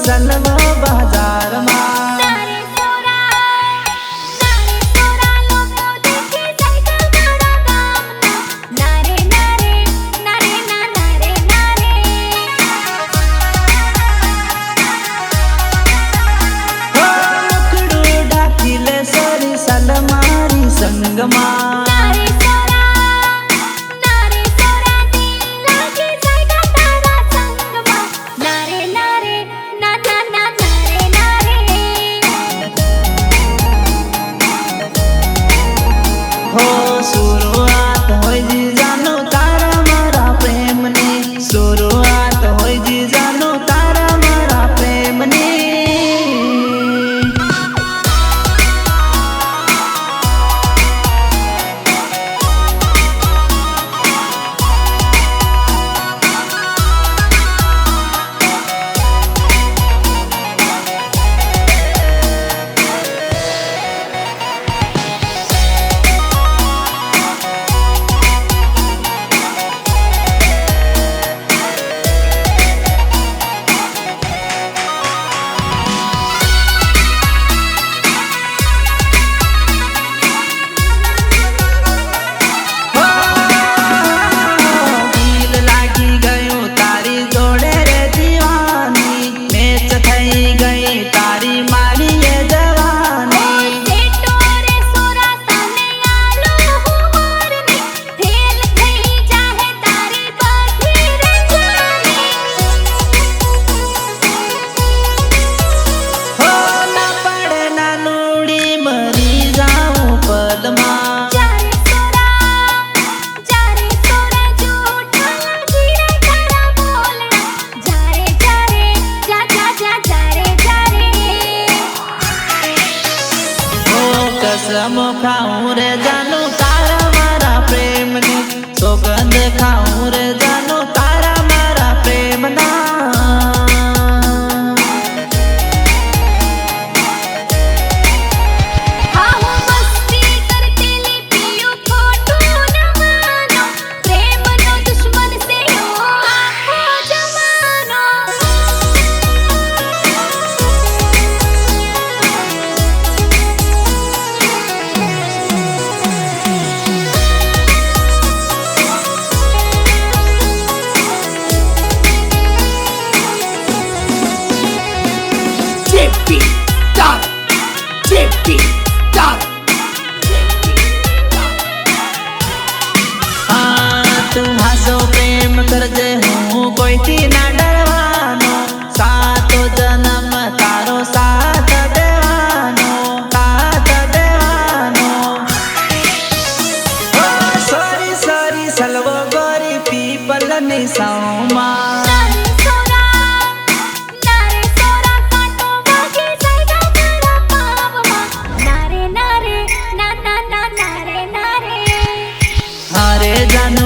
सलवा बाजार मा संगमा हो शुरुआत होय जी जानो तारा मारा प्रेम ने शुरुआत होय जी जानो तारा मारा प्रेम ने कसम खाऊं रे जानू तारा मारा प्रेम ने सौगंध खाऊं रे जानू तारा मारा प्रेम ना प्रेम करजे हूँ कोई थी ना डरवानो सातो जन्म तारो साथ देवानो सॉरी सॉरी सलवो गोरी पीपल निसामा जानू